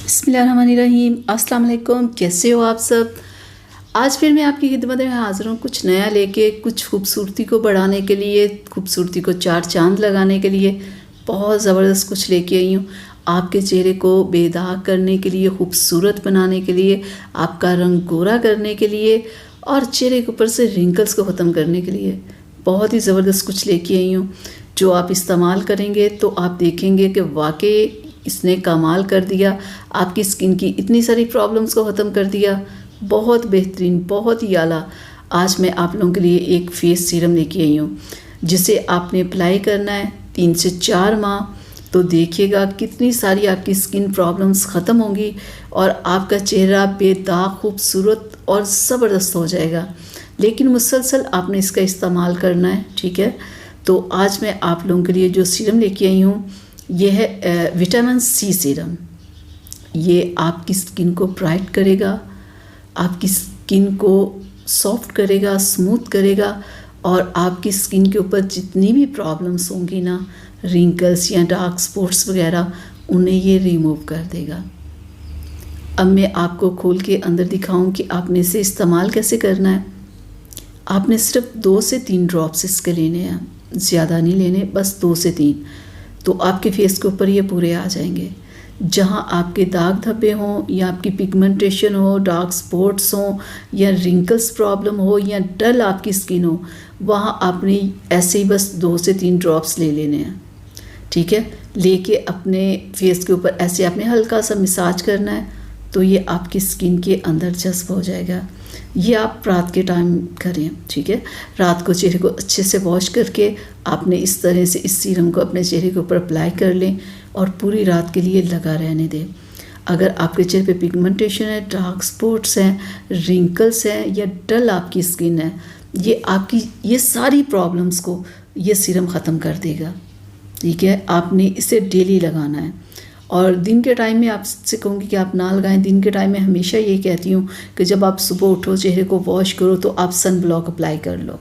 बिस्मिल्लाहिर्रहमानिर्रहीम। अस्सलाम वालेकुम। कैसे हो आप सब? आज फिर मैं आपकी खिदमत में हाज़िर हूँ कुछ नया लेके, कुछ खूबसूरती को बढ़ाने के लिए, खूबसूरती को चार चांद लगाने के लिए बहुत ज़बरदस्त कुछ लेके आई हूँ। आपके चेहरे को बेदाग करने के लिए, खूबसूरत बनाने के लिए, आपका रंग गोरा करने के लिए और चेहरे के ऊपर से रिंकल्स को ख़त्म करने के लिए बहुत ही ज़बरदस्त कुछ लेके आई हूँ, जो आप इस्तेमाल करेंगे तो आप देखेंगे कि वाकई इसने कमाल कर दिया। आपकी स्किन की इतनी सारी प्रॉब्लम्स को ख़त्म कर दिया। बहुत बेहतरीन, बहुत ही आला। आज मैं आप लोगों के लिए एक फेस सीरम लेके आई हूँ, जिसे आपने अप्लाई करना है 3 से 4 माह। तो देखिएगा कितनी सारी आपकी स्किन प्रॉब्लम्स ख़त्म होंगी और आपका चेहरा बेदाग, खूबसूरत और ज़बरदस्त हो जाएगा। लेकिन मुसलसल आपने इसका इस्तेमाल करना है, ठीक है? तो आज मैं आप लोगों के लिए जो सीरम लेके आई हूँ, ये है विटामिन सी सीरम। ये आपकी स्किन को ब्राइट करेगा, आपकी स्किन को सॉफ्ट करेगा, स्मूथ करेगा और आपकी स्किन के ऊपर जितनी भी प्रॉब्लम्स होंगी ना, रिंकल्स या डार्क स्पॉट्स वगैरह, उन्हें ये रिमूव कर देगा। अब मैं आपको खोल के अंदर दिखाऊं कि आपने इसे इस्तेमाल कैसे करना है। आपने सिर्फ 2 से 3 ड्रॉप्स इसके लेने हैं, ज़्यादा नहीं लेने, बस 2 से 3। तो आपके फेस के ऊपर ये पूरे आ जाएंगे। जहाँ आपके दाग धब्बे हों या आपकी पिगमेंटेशन हो, डार्क स्पॉट्स हों या रिंकल्स प्रॉब्लम हो या डल आपकी स्किन हो, वहाँ आपने ऐसे ही बस 2 से 3 ड्रॉप्स ले लेने हैं, ठीक है? लेके अपने फेस के ऊपर ऐसे आपने हल्का सा मसाज करना है, तो ये आपकी स्किन के अंदर जज्ब हो जाएगा। ये आप रात के टाइम करें, ठीक है? रात को चेहरे को अच्छे से वॉश करके आपने इस तरह से इस सीरम को अपने चेहरे के ऊपर अप्लाई कर लें और पूरी रात के लिए लगा रहने दें। अगर आपके चेहरे पे पिगमेंटेशन है, डार्क स्पॉट्स हैं, रिंकल्स हैं या डल आपकी स्किन है, ये सारी प्रॉब्लम्स को ये सीरम ख़त्म कर देगा, ठीक है? आपने इसे डेली लगाना है और दिन के टाइम में आपसे कहूँगी कि आप ना लगाएं। दिन के टाइम में हमेशा ये कहती हूँ कि जब आप सुबह उठो, चेहरे को वॉश करो, तो आप सन ब्लॉक अप्लाई कर लो।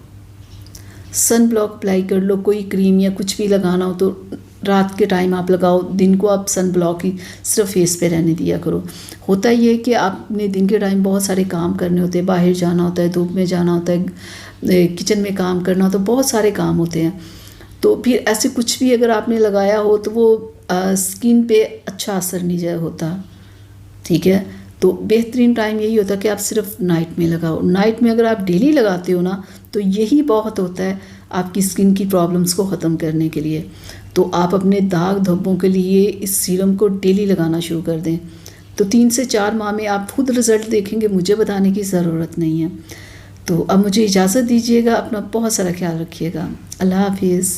सन ब्लॉक अप्लाई कर लो। कोई क्रीम या कुछ भी लगाना हो तो रात के टाइम आप लगाओ, दिन को आप सन ब्लॉक ही सिर्फ फेस पे रहने दिया करो। होता ये है कि आपने दिन के टाइम बहुत सारे काम करने होते हैं, बाहर जाना होता है, धूप में जाना होता है, किचन में काम करना होता है, बहुत सारे काम होते हैं। तो फिर ऐसे कुछ भी अगर आपने लगाया हो तो वो स्किन पे अच्छा असर नहीं होता, ठीक है? तो बेहतरीन टाइम यही होता है कि आप सिर्फ नाइट में लगाओ। नाइट में अगर आप डेली लगाते हो ना, तो यही बहुत होता है आपकी स्किन की प्रॉब्लम्स को ख़त्म करने के लिए। तो आप अपने दाग धब्बों के लिए इस सीरम को डेली लगाना शुरू कर दें। तो 3 से 4 माह में आप खुद रिज़ल्ट देखेंगे, मुझे बताने की ज़रूरत नहीं है। तो अब मुझे इजाज़त दीजिएगा। अपना बहुत सारा ख्याल रखिएगा। अल्लाह हाफिज़।